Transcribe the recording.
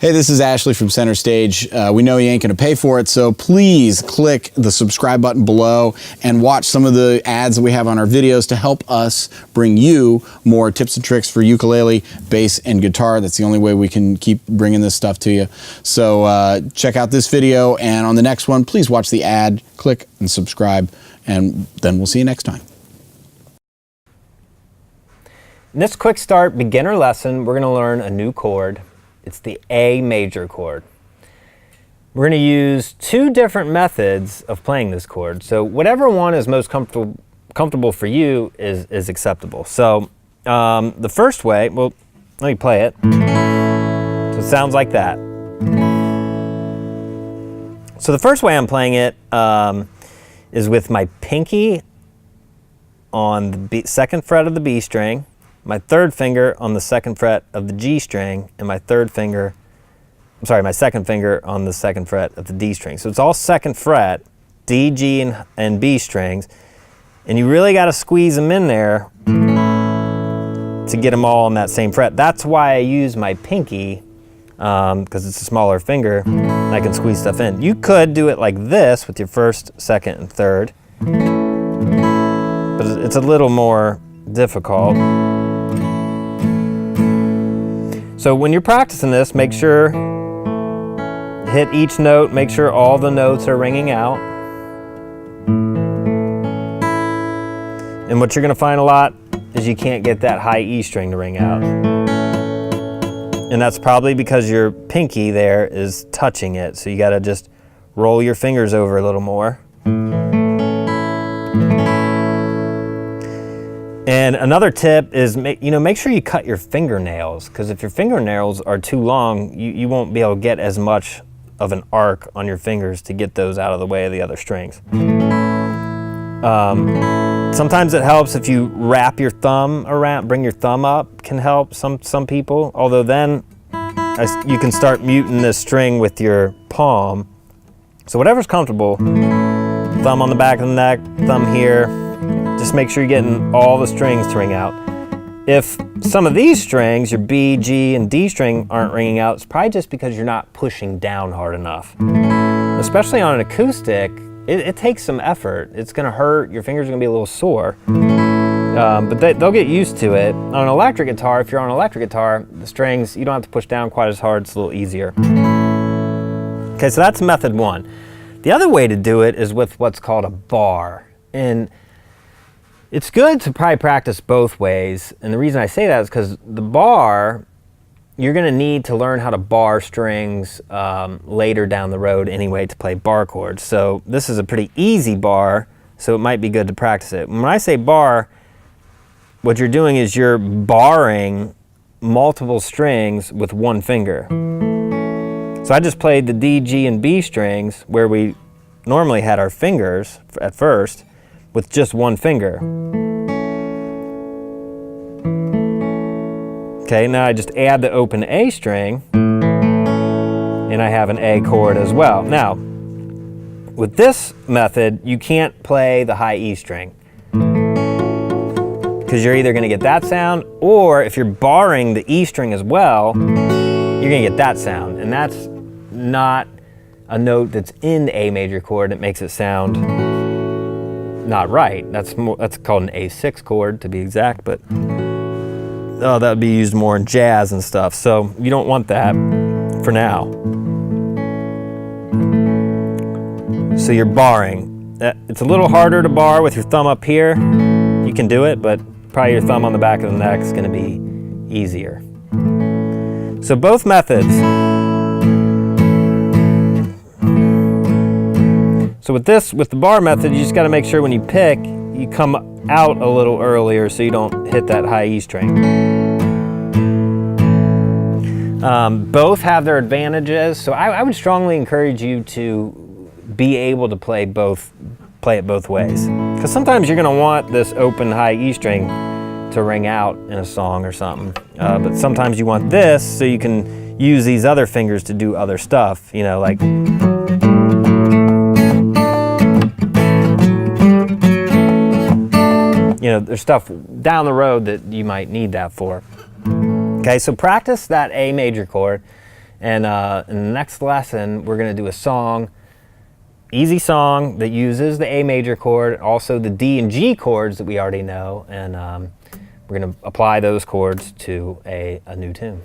Hey, this is Ashley from Center Stage. We know you ain't gonna pay for it, so please click the subscribe button below and watch some of the ads that we have on our videos to help us bring you more tips and tricks for ukulele, bass, and guitar. That's the only way we can keep bringing this stuff to you. So check out this video, and on the next one, please watch the ad, click and subscribe, and then we'll see you next time. In this quick start beginner lesson, we're gonna learn a new chord. It's the A major chord. We're going to use two different methods of playing this chord. So whatever one is most comfortable for you is acceptable. So the first way, well, let me play it. So it sounds like that. So the first way I'm playing it is with my pinky on the second fret of the B string, my third finger on the second fret of the G string, and my second finger on the second fret of the D string. So it's all second fret, D, G, and B strings, and you really got to squeeze them in there to get them all on that same fret. That's why I use my pinky, because it's a smaller finger, and I can squeeze stuff in. You could do it like this with your first, second, and third, but it's a little more difficult. So when you're practicing this, make sure, hit each note, make sure all the notes are ringing out. And what you're gonna find a lot is you can't get that high E string to ring out. And that's probably because your pinky there is touching it. So you gotta just roll your fingers over a little more. And another tip is, make sure you cut your fingernails, because if your fingernails are too long, you won't be able to get as much of an arc on your fingers to get those out of the way of the other strings. Sometimes it helps if you wrap your thumb around, bring your thumb up, can help some people, although then you can start muting this string with your palm. So whatever's comfortable, thumb on the back of the neck, thumb here. Just make sure you're getting all the strings to ring out. If some of these strings, your B, G, and D string aren't ringing out, it's probably just because you're not pushing down hard enough. Especially on an acoustic, it takes some effort. It's gonna hurt, your fingers are gonna be a little sore. But they'll get used to it. On an electric guitar, if you're on an electric guitar, the strings, you don't have to push down quite as hard, it's a little easier. Okay, so that's method one. The other way to do it is with what's called a bar. And it's good to probably practice both ways, and the reason I say that is because the bar, you're going to need to learn how to bar strings later down the road anyway to play bar chords. So this is a pretty easy bar, so it might be good to practice it. When I say bar, what you're doing is you're barring multiple strings with one finger. So I just played the D, G, and B strings where we normally had our fingers at first, with just one finger. Okay, now I just add the open A string, and I have an A chord as well. Now, with this method, you can't play the high E string, because you're either gonna get that sound, or if you're barring the E string as well, you're gonna get that sound, and that's not a note that's in the A major chord. It makes it sound not right. That's called an A6 chord to be exact, but that would be used more in jazz and stuff. So you don't want that for now. So you're barring. It's a little harder to bar with your thumb up here. You can do it, but probably your thumb on the back of the neck is going to be easier. So both methods. So with the bar method, you just got to make sure when you pick, you come out a little earlier so you don't hit that high E string. Both have their advantages, so I would strongly encourage you to be able to play it both ways. Because sometimes you're going to want this open high E string to ring out in a song or something, but sometimes you want this so you can use these other fingers to do other stuff, like there's stuff down the road that you might need that for. Okay, so practice that A major chord, And in the next lesson, we're going to do a song, easy song that uses the A major chord, also the D and G chords that we already know, and we're going to apply those chords to a new tune.